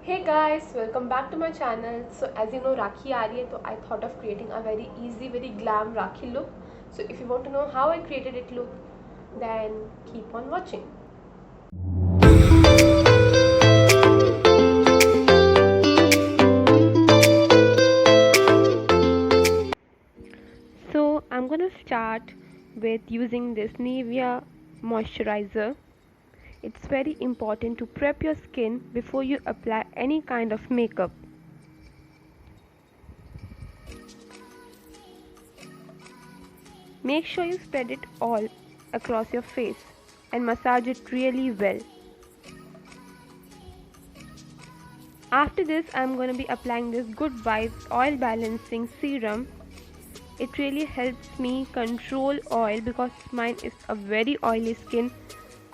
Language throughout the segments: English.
Hey guys, welcome back to my channel. So as you know Rakhi aa rahi hai, so I thought of creating a very easy, very glam Rakhi look. So if you want to know how I created it look, then keep on watching. So I'm gonna start with using this Nivea moisturizer. It's very important to prep your skin before you apply any kind of makeup. Make sure you spread it all across your face and massage it really well. After this, I'm going to be applying this Good Vibes Oil Balancing Serum. It really helps me control oil because mine is a very oily skin.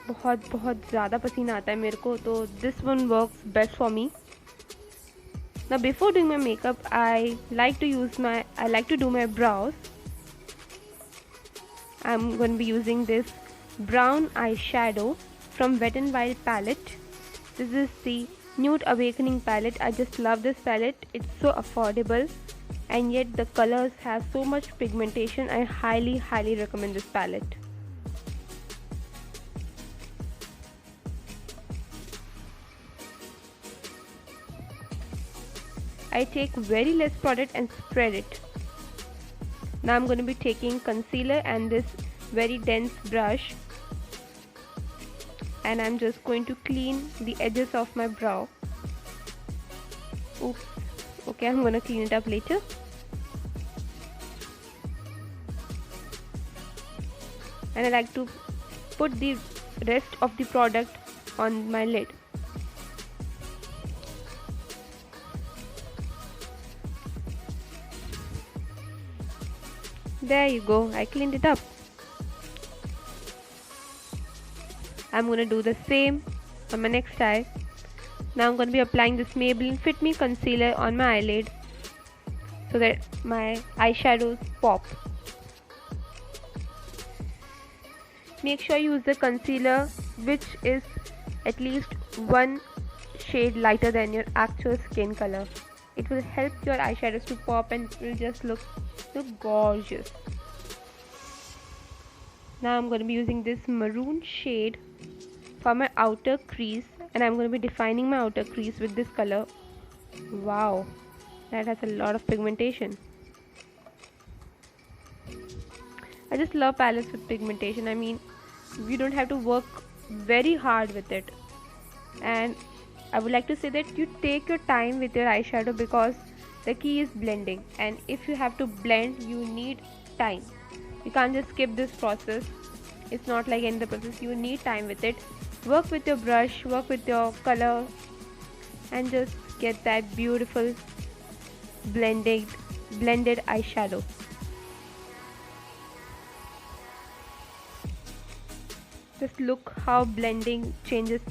बहुत बहुत ज़्यादा पसीना आता है मेरे को, तो this one works best for me. Now before doing my makeup, I like to do my brows. I'm going to be using this brown eyeshadow from Wet n Wild palette. This is the Nude Awakening palette. I just love this palette. It's so affordable and yet the colors have so much pigmentation. I highly recommend this palette. I take very less product and spread it. Now I'm going to be taking concealer and this very dense brush, and I'm just going to clean the edges of my brow. Oops. Okay, I'm going to clean it up later. And I like to put the rest of the product on my lid. There you go, I cleaned it up. I'm going to do the same on my next eye. Now I'm going to be applying this Maybelline Fit Me concealer on my eyelid so that my eyeshadows pop. Make sure you use the concealer which is at least one shade lighter than your actual skin color. It will help your eyeshadows to pop and it will just look gorgeous. Now I'm going to be using this maroon shade for my outer crease, and I'm going to be defining my outer crease with this color. Wow, that has a lot of pigmentation. I just love palettes with pigmentation. I mean, you don't have to work very hard with it. And I would like to say that you take your time with your eyeshadow because the key is blending, and if you have to blend, you need time. You can't just skip this process. It's not like any other process. You need time with it. Work with your brush, work with your color, and just get that beautiful blended eyeshadow. Just look how blending changes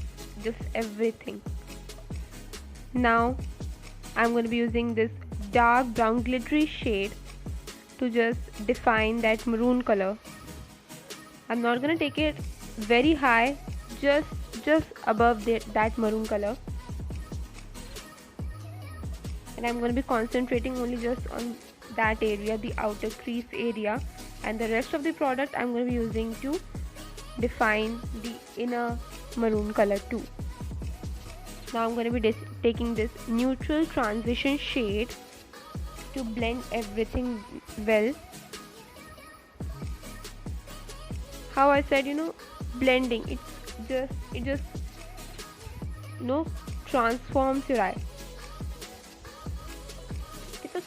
just everything. Now I'm going to be using this dark brown glittery shade to just define that maroon color. I'm not going to take it very high, just above that maroon color, and I'm going to be concentrating only just on that area, the outer crease area, and the rest of the product I'm going to be using to define the inner maroon color too. Now I'm going to be taking this neutral transition shade to blend everything well. How I said, blending, it just transforms your eye. कितना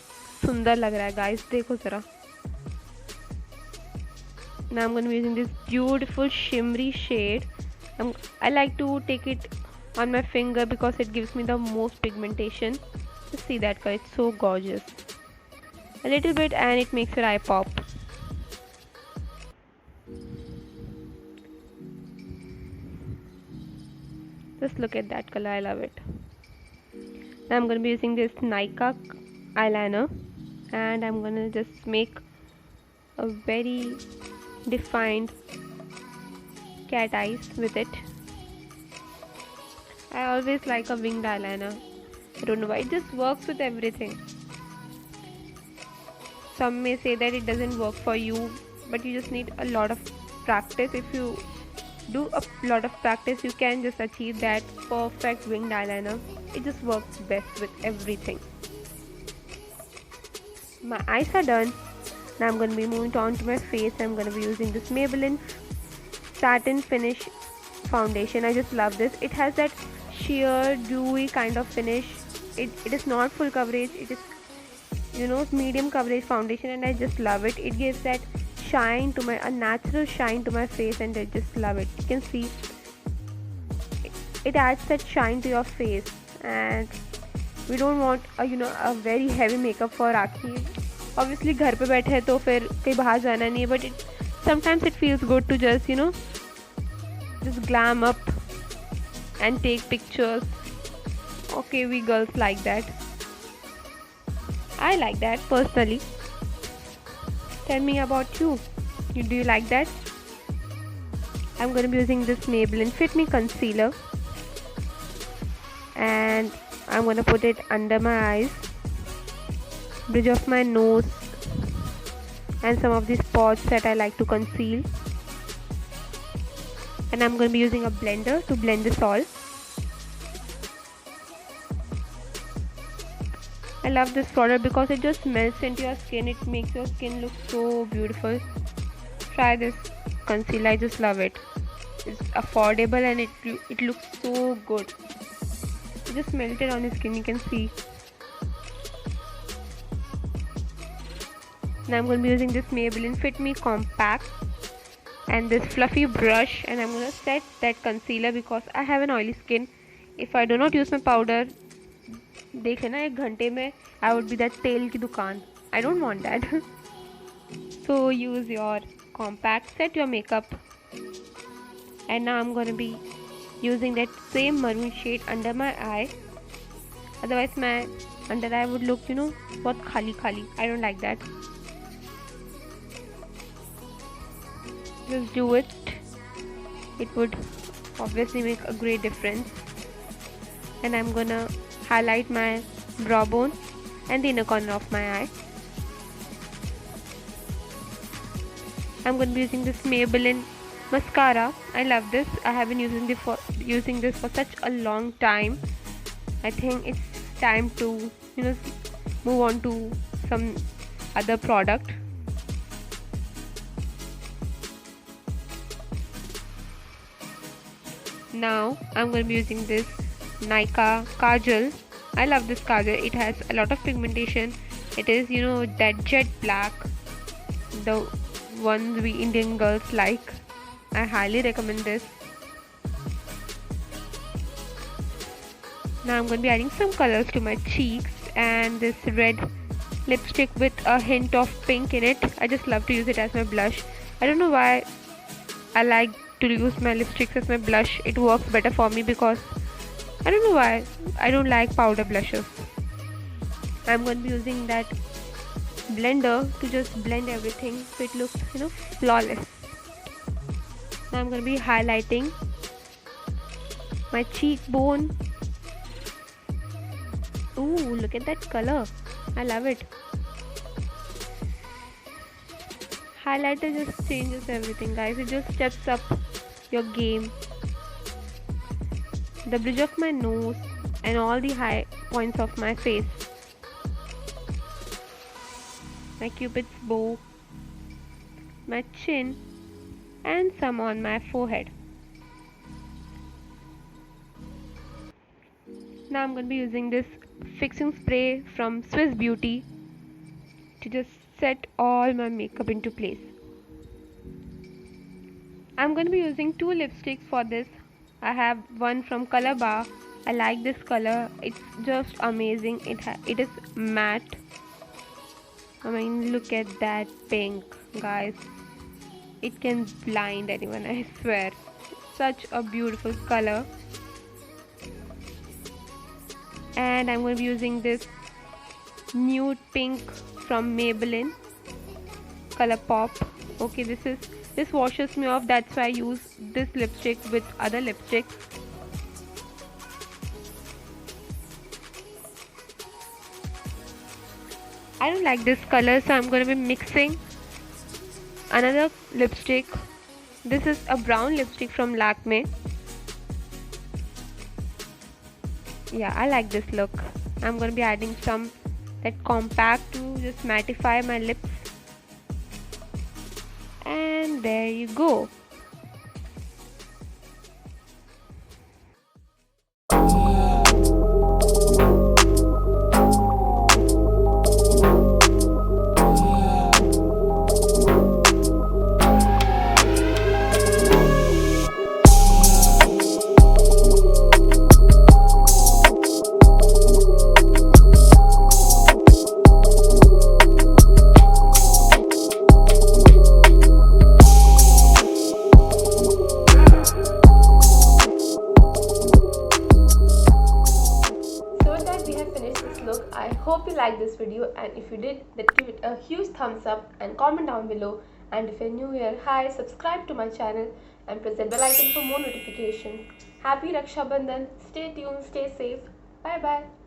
सुंदर लग रहा है guys, देखो जरा. Now I'm going to be using this beautiful shimmery shade. I like to take it on my finger because it gives me the most pigmentation. Just see that color, it's so gorgeous. A little bit and it makes your eye pop. Just look at that color, I love it. Now I'm going to be using this Nykaa eyeliner, and I'm going to just make a very defined cat eyes with it. I always like a winged eyeliner. I don't know why, it just works with everything. Some may say that it doesn't work for you, but you just need a lot of practice. If you do a lot of practice, you can just achieve that perfect winged eyeliner. It just works best with everything. My eyes are done. Now I'm going to be moving on to my face. I'm going to be using this Maybelline Satin Finish foundation. I just love this. It has that sheer dewy kind of finish. It is not full coverage. It is, medium coverage foundation, and I just love it. It gives that shine to a natural shine to my face, and I just love it. You can see it adds that shine to your face, and we don't want a very heavy makeup for Rakhi. Obviously घर पे बैठे हैं तो फिर कहीं बाहर जाना नहीं है, but sometimes it feels good to just glam up and take pictures. Okay, we girls like that. I like that personally. Tell me about you. Do you like that? I'm going to be using this Maybelline Fit Me concealer, and I'm going to put it under my eyes, bridge of my nose, and some of these spots that I like to conceal. And I'm going to be using a blender to blend this all. I love this product because it just melts into your skin. It makes your skin look so beautiful. Try this concealer. I just love it. It's affordable and it looks so good. It just melted on your skin, you can see. Now I'm going to be using this Maybelline Fit Me Compact and this fluffy brush, and I'm going to set that concealer because I have an oily skin. If I do not use my powder, देख लेना 1 घंटे में I would be that तेल की दुकान. I don't want that. So use your compact, set your makeup, and now I'm going to be using that same maroon shade under my eye. Otherwise my under eye would look बहुत खाली खाली. I don't like that. Just do it. It would obviously make a great difference. And I'm gonna highlight my brow bone and the inner corner of my eye. I'm going to be using this Maybelline mascara. I love this. I have been using this for such a long time. I think it's time to move on to some other product. Now I'm going to be using this Nykaa Kajal. I love this kajal. It has a lot of pigmentation. It is that jet black, the one we Indian girls like. I highly recommend this. Now I'm going to be adding some colors to my cheeks and this red lipstick with a hint of pink in it. I just love to use it as my blush. I don't know why I like to use my lipsticks as my blush. It works better for me because I don't know why I don't like powder blushes. I'm going to be using that blender to just blend everything so it looks flawless. Now I'm going to be highlighting my cheekbone. Ooh, look at that color. I love it. Highlighter just changes everything, guys. It just steps up your game. The bridge of my nose and all the high points of my face. My cupid's bow, my chin, and some on my forehead. Now I'm going to be using this fixing spray from Swiss Beauty to just set all my makeup into place. I'm going to be using 2 lipsticks for this. I have one from Color Bar. I like this color. It's just amazing. It is matte. I mean, look at that pink, guys. It can blind anyone, I swear. Such a beautiful color. And I'm going to be using this nude pink from Maybelline Color Pop. Okay, this washes me off. That's why I use this lipstick with other lipsticks. I don't like this color, so I'm going to be mixing another lipstick. This is a brown lipstick from Lakme. Yeah, I like this look. I'm going to be adding some that compact to just mattify my lips. And there you go. So with that, we have finished this look. I hope you liked this video, and if you did, then give it a huge thumbs up and comment down below. And if you're new here, hi, subscribe to my channel and press the bell icon for more notifications. Happy Raksha Bandhan. Stay tuned, stay safe. Bye bye.